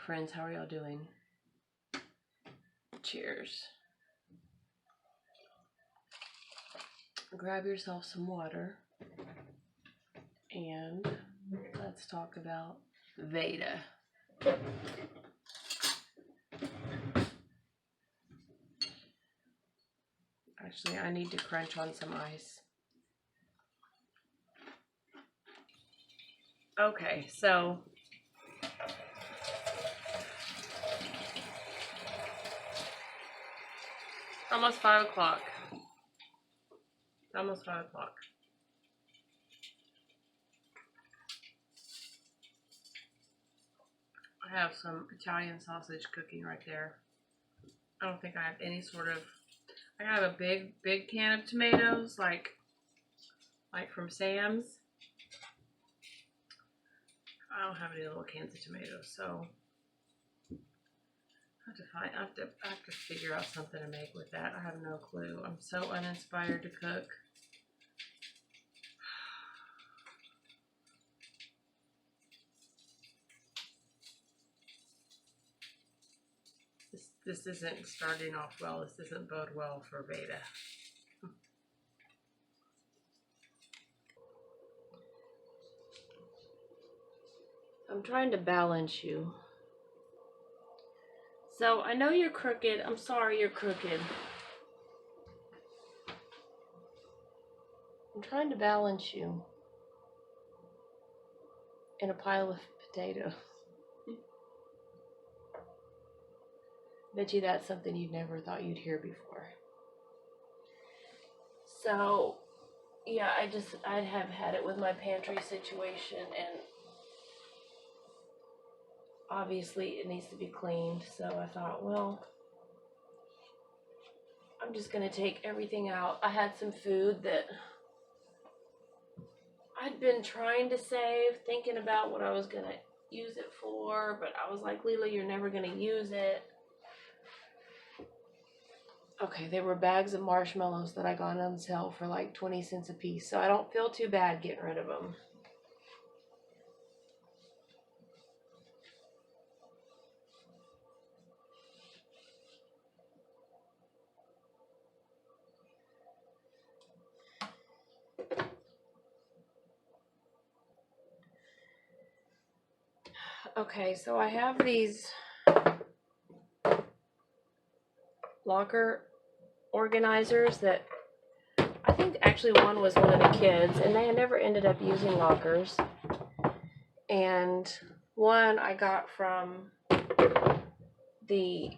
friends, how are y'all doing? Cheers. Grab yourself some water and let's talk about veda. Actually, I need to crunch on some ice. Okay, so almost 5 o'clock. Almost 5 o'clock. I have some Italian sausage cooking right there. I don't think I have any sort of, I have a big can of tomatoes, like from Sam's. I don't have any little cans of tomatoes, so I have to figure out something to make with that. I have no clue. I'm so uninspired to cook. This isn't starting off well. This doesn't bode well for veda. I'm trying to balance you. So I know you're crooked. I'm sorry you're crooked. I'm trying to balance you in a pile of potatoes. Bet you that's something you'd never thought you'd hear before. So, yeah, I have had it with my pantry situation, and obviously it needs to be cleaned. So I thought, well, I'm just gonna take everything out. I had some food that I'd been trying to save, thinking about what I was gonna use it for, but I was like, Leila, you're never gonna use it. Okay, they were bags of marshmallows that I got on sale for like 20 cents a piece, so I don't feel too bad getting rid of them. Okay, so I have these locker organizers that I think actually one was one of the kids, and they never ended up using lockers. And one I got from the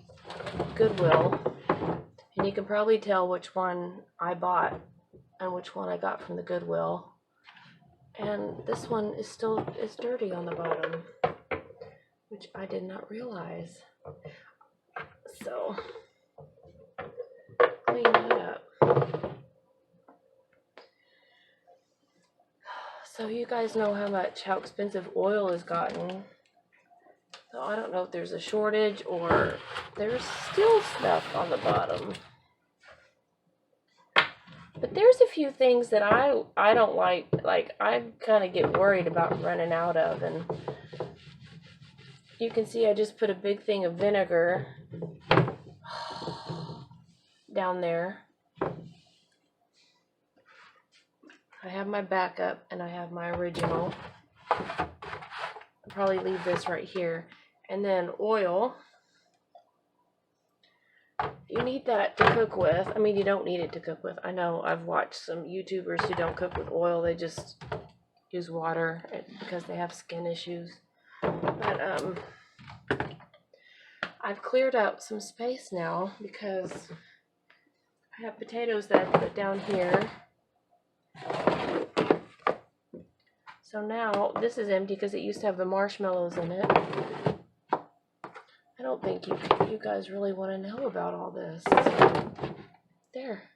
Goodwill, and you can probably tell which one I bought and which one I got from the Goodwill. And this one is dirty on the bottom, which I did not realize. So clean that up. So you guys know how expensive oil has gotten. So I don't know if there's a shortage or there's still stuff on the bottom. But there's a few things that I don't like I kind of get worried about running out of, and you can see I just put a big thing of vinegar down there. I have my backup and I have my original. I'll probably leave this right here. And then oil. You need that to cook with. I mean, you don't need it to cook with. I know I've watched some YouTubers who don't cook with oil. They just use water because they have skin issues. But I've cleared out some space now because I have potatoes that I put down here. So now this is empty because it used to have the marshmallows in it. I don't think you guys really want to know about all this. There.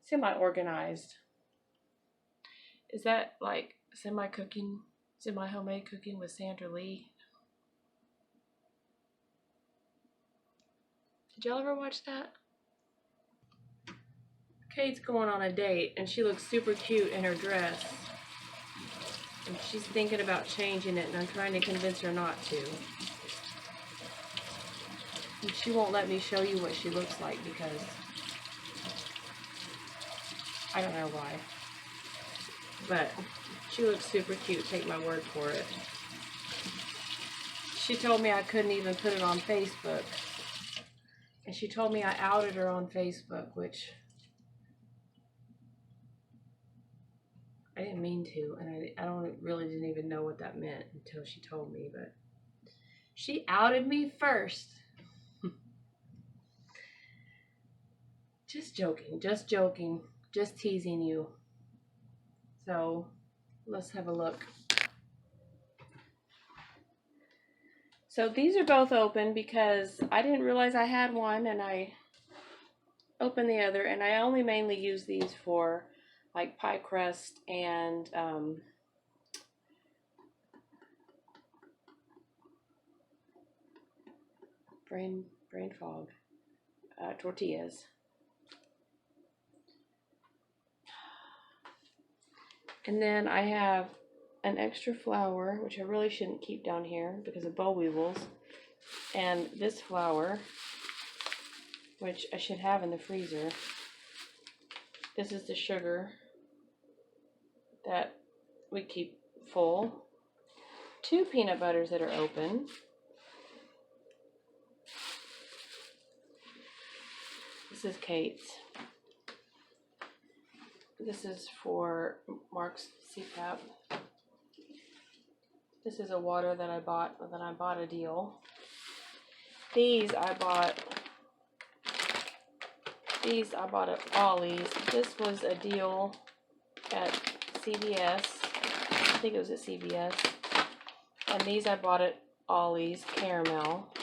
Semi-organized. Is that like semi-homemade cooking with Sandra Lee? Did y'all ever watch that? Kate's going on a date and she looks super cute in her dress. And she's thinking about changing it, and I'm trying to convince her not to. And she won't let me show you what she looks like because I don't know why. But she looks super cute, take my word for it. She told me I couldn't even put it on Facebook. And she told me I outed her on Facebook, which I didn't mean to, and I didn't even know what that meant until she told me, but she outed me first. Just joking, just teasing you. So let's have a look. So these are both open because I didn't realize I had one, and I opened the other, and I only mainly use these for like pie crust and brain fog tortillas. And then I have an extra flour, which I really shouldn't keep down here because of boll weevils. And this flour, which I should have in the freezer. This is the sugar that we keep full. 2 peanut butters that are open. This is Kate's. This is for Mark's CPAP. This is a water that I bought a deal. These I bought at Ollie's. This was a deal at CVS. I think it was at CVS. And these I bought at Ollie's, caramel.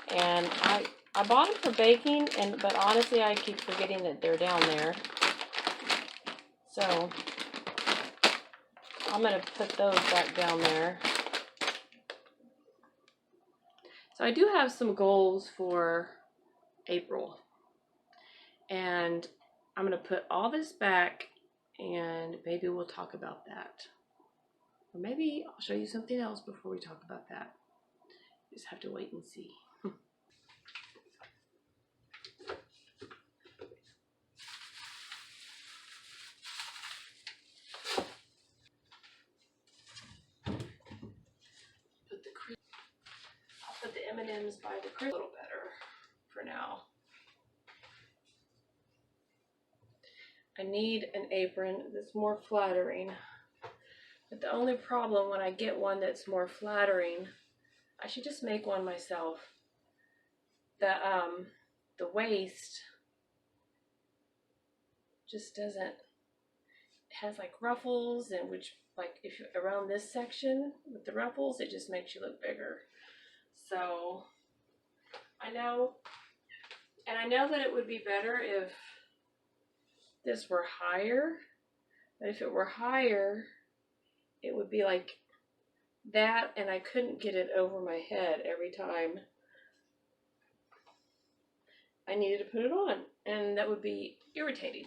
And I bought them for baking, but honestly I keep forgetting that they're down there. So I'm going to put those back down there. So I do have some goals for April. And I'm going to put all this back, and maybe we'll talk about that. Or maybe I'll show you something else before we talk about that. Just have to wait and see. I'll put the M&Ms by the crib a little better for now. I need an apron that's more flattering. But the only problem when I get one that's more flattering, I should just make one myself. The waist just doesn't, it has like ruffles, and which like if you're around this section with the ruffles, it just makes you look bigger. So I know that it would be better if this were higher, but if it were higher, it would be like that, and I couldn't get it over my head every time I needed to put it on, and that would be irritating.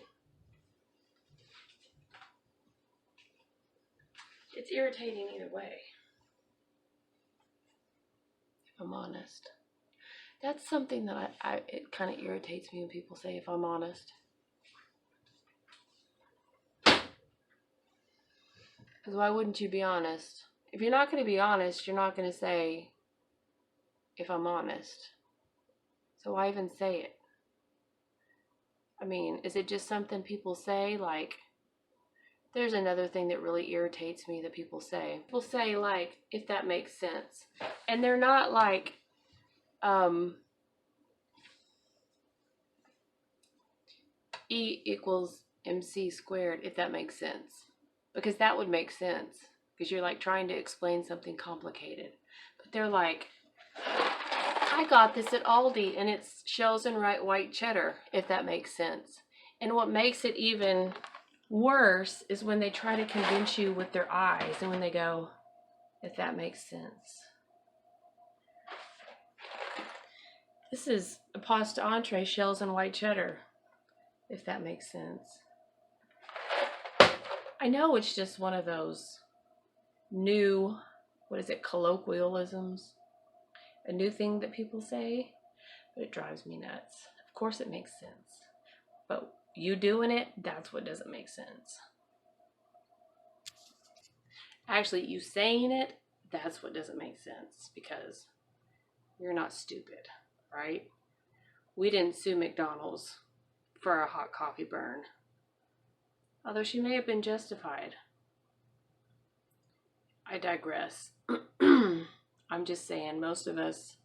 It's irritating either way, if I'm honest. That's something that it kind of irritates me when people say, if I'm honest. Because why wouldn't you be honest? If you're not going to be honest, you're not going to say, if I'm honest. So why even say it? I mean, is it just something people say? Like, there's another thing that really irritates me that people say. People say, like, if that makes sense. And they're not like, E equals MC squared, if that makes sense. Because that would make sense. Because you're like trying to explain something complicated. But they're like, I got this at Aldi and it's shells and white cheddar, if that makes sense. And what makes it even worse is when they try to convince you with their eyes and when they go, if that makes sense. This is a pasta entree, shells and white cheddar, if that makes sense. I know it's just one of those new, what is it, colloquialisms, a new thing that people say, but it drives me nuts. Of course it makes sense, but you doing it, that's what doesn't make sense. Actually, you saying it, that's what doesn't make sense, because you're not stupid, right? We didn't sue McDonald's for a hot coffee burn, although she may have been justified. I digress. I'm just saying, most of us,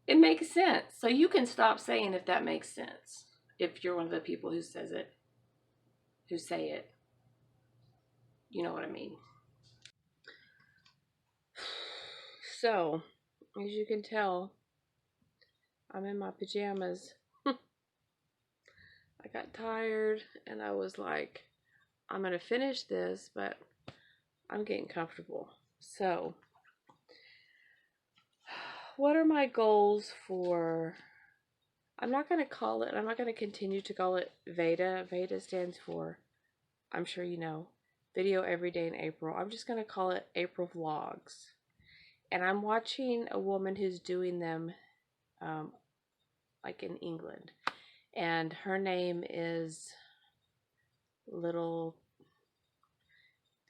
it makes sense. So you can stop saying if that makes sense. If you're one of the people who says it, who say it, you know what I mean. So, as you can tell, I'm in my pajamas. I got tired and I was like, I'm going to finish this, but I'm getting comfortable. So, what are my goals for? I'm not going to continue to call it veda. Veda stands for, I'm sure you know, video every day in April. I'm just going to call it April vlogs. And I'm watching a woman who's doing them like in England. And her name is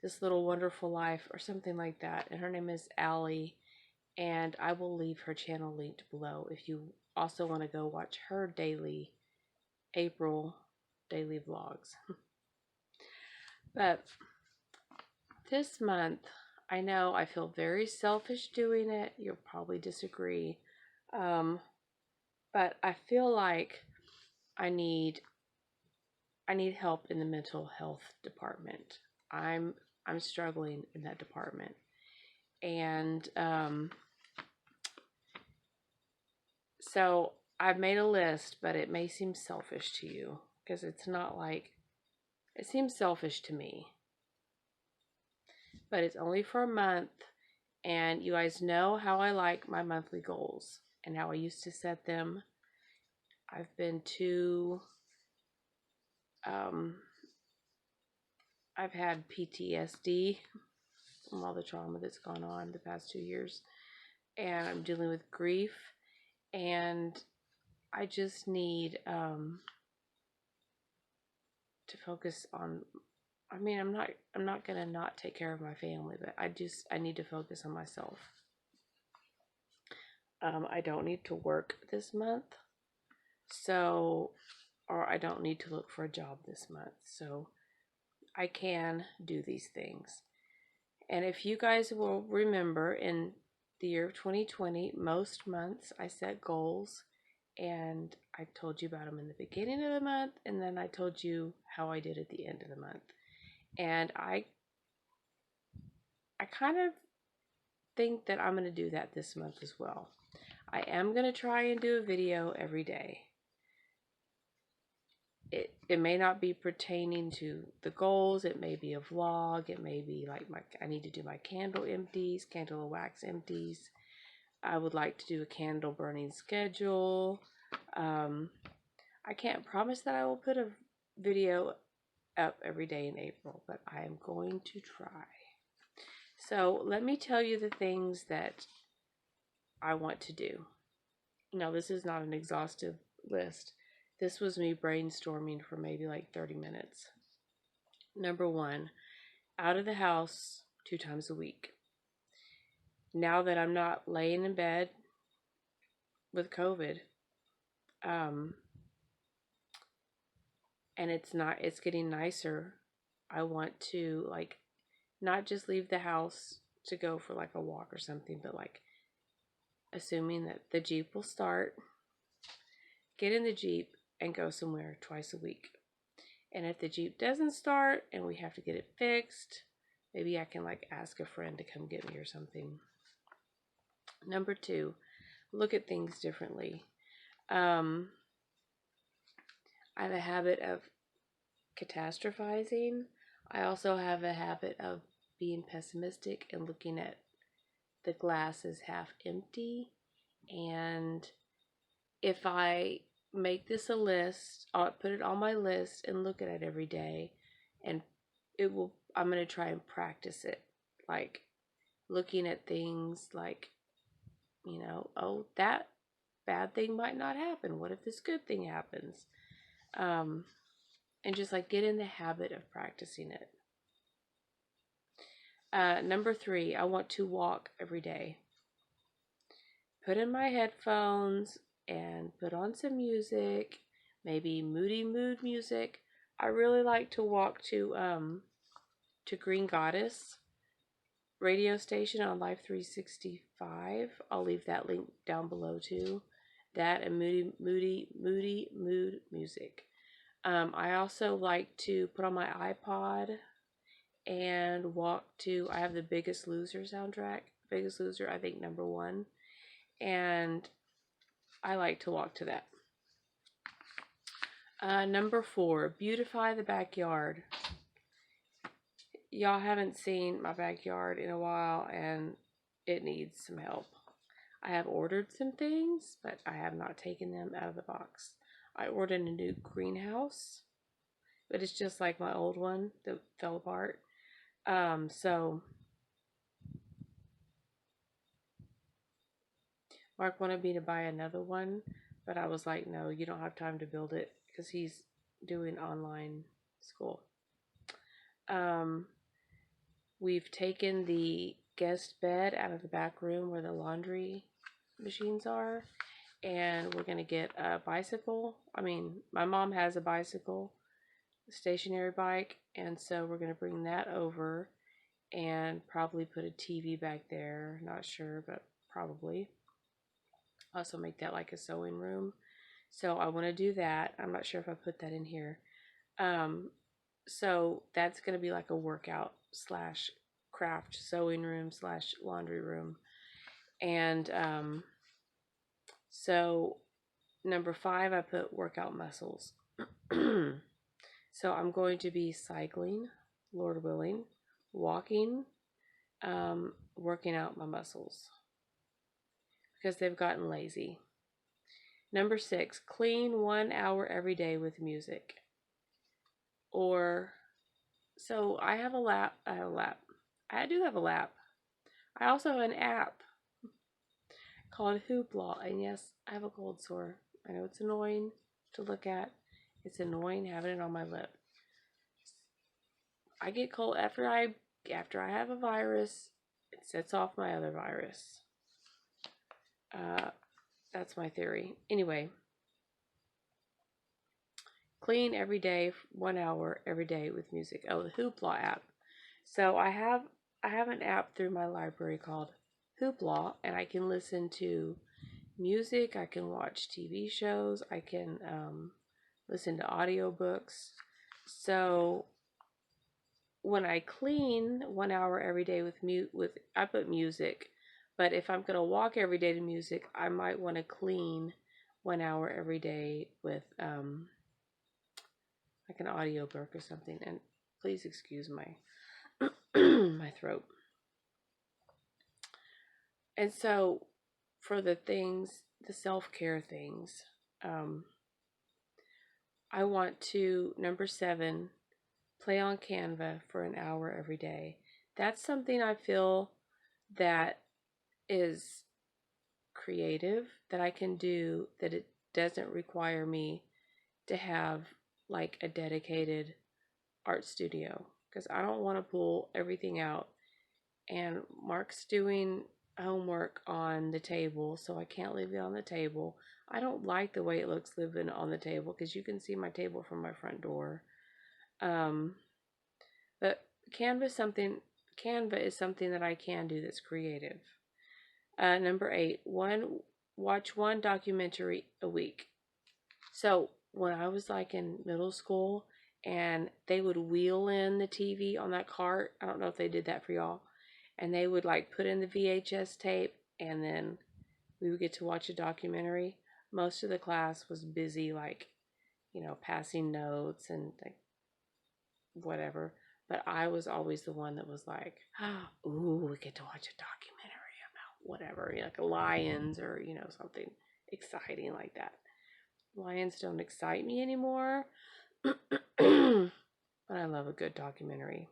This Little Wonderful Life or something like that. And her name is Allie. And I will leave her channel linked below if you also want to go watch her daily April daily vlogs. But this month, I know I feel very selfish doing it. You'll probably disagree. But I feel like I need help in the mental health department. I'm struggling in that department. And so I've made a list, but it may seem selfish to you because it's not like, it seems selfish to me. But it's only for a month, and you guys know how I like my monthly goals and how I used to set them. I've been too, I've had PTSD from all the trauma that's gone on the past 2 years, and I'm dealing with grief, and I just need to focus on, I mean, I'm not gonna not take care of my family, but I need to focus on myself. I don't need to work this month, so, or I don't need to look for a job this month, so I can do these things. And if you guys will remember, in the year of 2020, most months I set goals, and I told you about them in the beginning of the month, and then I told you how I did at the end of the month. And I kind of think that I'm going to do that this month as well. I am going to try and do a video every day. It may not be pertaining to the goals. It may be a vlog. It may be like I need to do my candle empties, candle wax empties. I would like to do a candle burning schedule. I can't promise that I will put a video up every day in April, but I am going to try. So let me tell you the things that I want to do. Now, this is not an exhaustive list. This was me brainstorming for maybe like 30 minutes. Number 1, out of the house 2 times a week. Now that I'm not laying in bed with COVID, and it's getting nicer, I want to like not just leave the house to go for like a walk or something, but like assuming that the Jeep will start, get in the Jeep and go somewhere twice a week. And if the Jeep doesn't start and we have to get it fixed, maybe I can like ask a friend to come get me or something. Number 2, look at things differently. I have a habit of catastrophizing. I also have a habit of being pessimistic and looking at the glass as half empty. And if I make this a list, I'll put it on my list and look at it every day, and I'm going to try and practice it. Like looking at things like, oh, that bad thing might not happen. What if this good thing happens? And just like get in the habit of practicing it. Number 3, I want to walk every day. Put in my headphones and put on some music, maybe Moody mood music. I really like to walk to Green Goddess radio station on Life 365. I'll leave that link down below too. That and Moody mood music. I also like to put on my iPod and walk to, I have the Biggest Loser soundtrack. Biggest Loser, I think number 1. And I like to walk to that. Number 4, beautify the backyard. Y'all haven't seen my backyard in a while, and it needs some help. I have ordered some things, but I have not taken them out of the box. I ordered a new greenhouse, but it's just like my old one that fell apart. So Mark wanted me to buy another one, but I was like, no, you don't have time to build it because he's doing online school. We've taken the guest bed out of the back room where the laundry machines are, and we're going to get a bicycle. My mom has a bicycle, a stationary bike, and so we're going to bring that over and probably put a TV back there. Not sure, but probably. Also make that like a sewing room. So I want to do that. I'm not sure if I put that in here. So that's going to be like a workout / craft sewing / laundry room. And so number 5, I put workout muscles. So I'm going to be cycling, Lord willing, walking, working out my muscles because they've gotten lazy. Number 6, clean 1 hour every day with music. So I have a lap. I do have a lap. I also have an app called Hoopla. And yes, I have a cold sore. I know it's annoying to look at. It's annoying having it on my lip. I get cold after I have a virus. It sets off my other virus. That's my theory. Anyway, clean every day, 1 hour every day with music. Oh, the Hoopla app. So I have an app through my library called Hoopla, and I can listen to music. I can watch TV shows. I can listen to audiobooks. So when I clean 1 hour every day with I put music. But if I'm gonna walk every day to music, I might want to clean 1 hour every day with like an audiobook or something. And please excuse my my throat. And so for the self-care things, I want to, number 7, play on Canva for an hour every day. That's something I feel that is creative, that I can do, that it doesn't require me to have like a dedicated art studio, because I don't want to pull everything out. And Mark's doing homework on the table, so I can't leave it on the table. I don't like the way it looks living on the table, because you can see my table from my front door. But Canva is something that I can do that's creative. Number 8, watch one documentary a week. So when I was like in middle school and they would wheel in the TV on that cart, I don't know if they did that for y'all, and they would like put in the VHS tape, and then we would get to watch a documentary. Most of the class was busy, like, passing notes and like whatever. But I was always the one that was like, ooh, we get to watch a documentary about whatever, like lions or, something exciting like that. Lions don't excite me anymore, but I love a good documentary.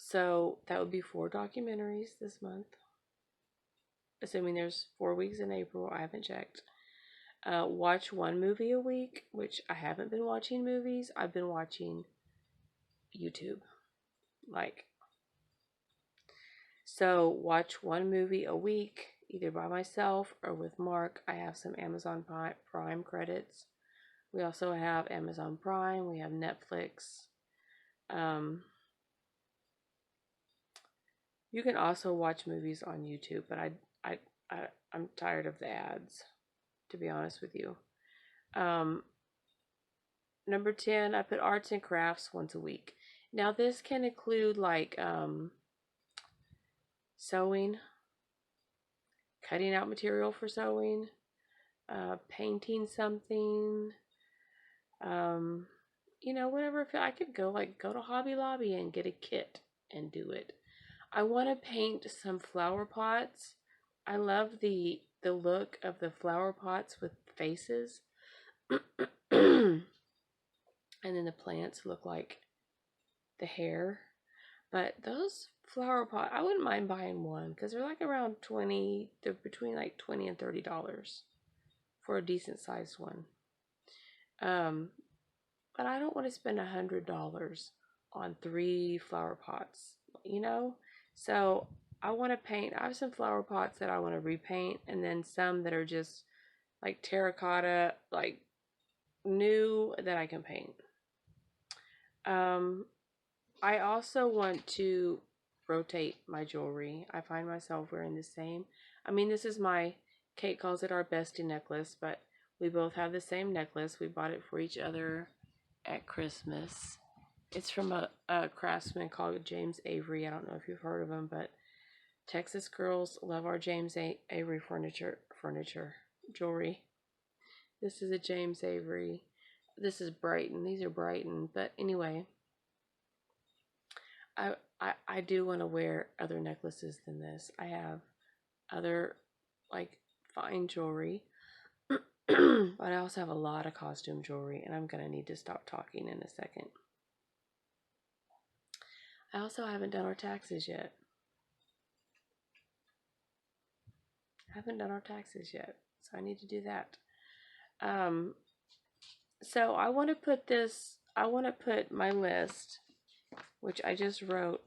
So that would be 4 documentaries this month. Assuming there's 4 weeks in April. I haven't checked. Watch 1 movie a week, which I haven't been watching movies. I've been watching YouTube. So watch 1 movie a week, either by myself or with Mark. I have some Amazon Prime credits. We also have Amazon Prime. We have Netflix. You can also watch movies on YouTube, but I'm tired of the ads, to be honest with you. Number 10, I put arts and crafts once a week. Now this can include like sewing, cutting out material for sewing, painting something, whatever. I could go to Hobby Lobby and get a kit and do it. I want to paint some flower pots. I love the look of the flower pots with faces. And then the plants look like the hair. But those flower pots, I wouldn't mind buying one because they're like around $20. They're between like $20 and $30 for a decent sized one. But I don't want to spend $100 on 3 flower pots, So I want to paint. I have some flower pots that I want to repaint, and then some that are just like terracotta, like new, that I can paint. I also want to rotate my jewelry. I find myself wearing the same. This is Kate calls it our bestie necklace, but we both have the same necklace. We bought it for each other at Christmas. It's from a craftsman called James Avery. I don't know if you've heard of him, but Texas girls love our James Avery furniture jewelry. This is a James Avery. This is Brighton. These are Brighton. But anyway, I do want to wear other necklaces than this. I have other fine jewelry. But I also have a lot of costume jewelry, and I'm going to need to stop talking in a second. I also haven't done our taxes yet. So I need to do that. So I want to put my list, which I just wrote,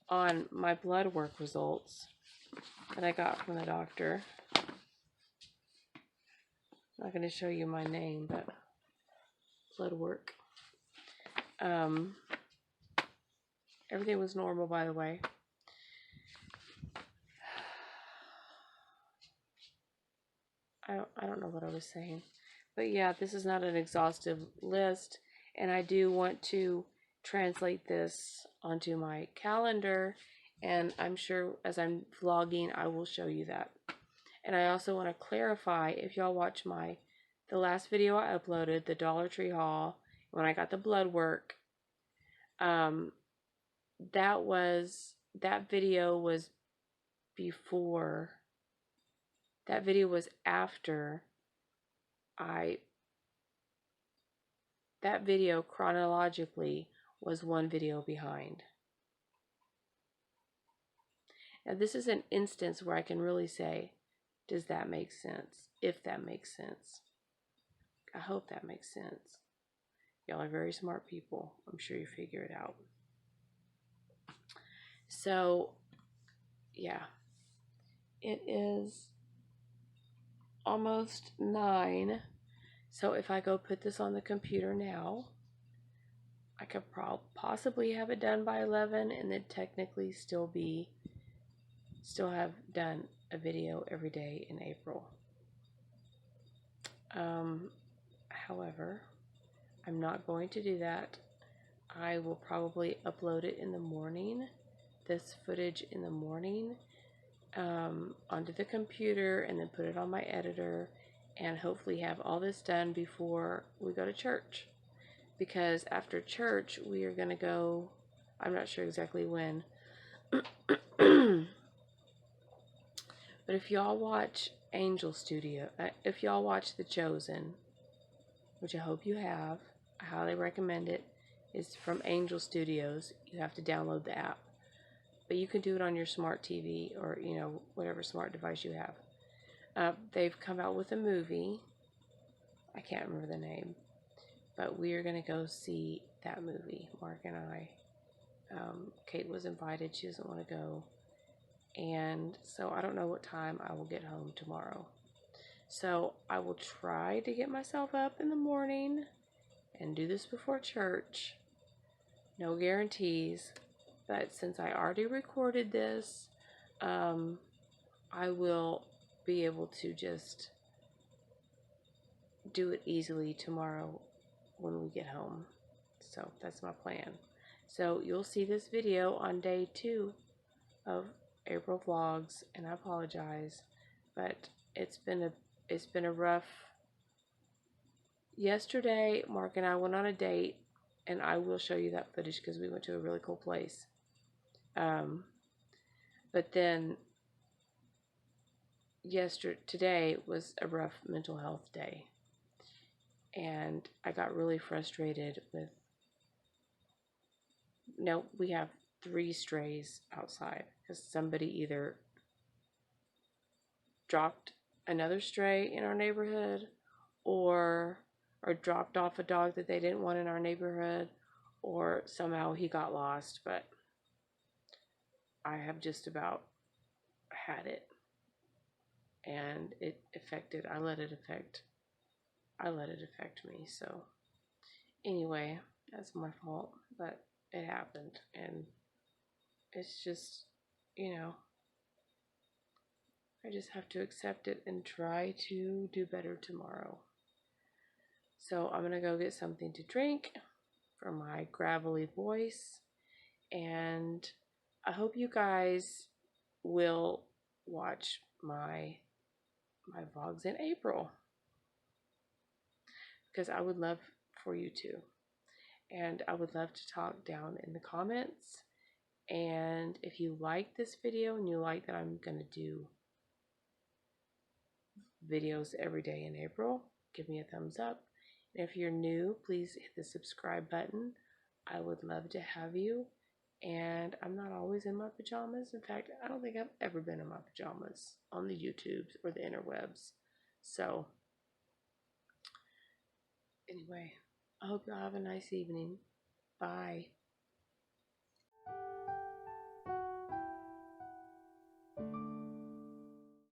on my blood work results that I got from the doctor. I'm not going to show you my name, but blood work. Everything was normal, by the way. I don't know what I was saying. But yeah, this is not an exhaustive list, and I do want to translate this onto my calendar, and I'm sure as I'm vlogging I will show you that. And I also want to clarify, if y'all watch the last video I uploaded, the Dollar Tree haul, when I got the blood work, that video was before, that video was after that video chronologically was 1 video behind. Now this is an instance where I can really say, does that make sense? If that makes sense. I hope that makes sense. Y'all are very smart people. I'm sure you figure it out. So, yeah. It is almost 9. So if I go put this on the computer now, I could possibly have it done by 11 and then technically still have done a video every day in April. However, I'm not going to do that. I will probably upload it in the morning, this footage in the morning, onto the computer, and then put it on my editor, and hopefully have all this done before we go to church. Because after church, we are going to go, I'm not sure exactly when, but if y'all watch Angel Studio, if y'all watch The Chosen, which I hope you have, I highly recommend it. It's from Angel Studios. You have to download the app. But you can do it on your smart TV or, you know, whatever smart device you have. They've come out with a movie. I can't remember the name. But we are going to go see that movie, Mark and I. Kate was invited. She doesn't want to go. And so I don't know what time I will get home tomorrow. So I will try to get myself up in the morning and do this before church. No guarantees. But since I already recorded this, I will be able to just do it easily tomorrow when we get home. So that's my plan. So you'll see this video on day 2 of April vlogs, and I apologize, but it's been a rough. Yesterday, Mark and I went on a date, and I will show you that footage because we went to a really cool place. But then today was a rough mental health day, and I got really frustrated with. No, we have 3 strays outside because somebody either dropped another stray in our neighborhood or dropped off a dog that they didn't want in our neighborhood, or somehow he got lost. But I have just about had it, and I let it affect me. So anyway, that's my fault, but it happened, and it's just, you know, I just have to accept it and try to do better tomorrow. So I'm going to go get something to drink for my gravelly voice, and I hope you guys will watch my vlogs in April, because I would love for you to. And I would love to talk down in the comments. And if you like this video and you like that I'm going to do videos every day in April, give me a thumbs up. And if you're new, please hit the subscribe button. I would love to have you. And I'm not always in my pajamas. In fact, I don't think I've ever been in my pajamas on the YouTubes or the interwebs. So anyway, I hope y'all have a nice evening. Bye.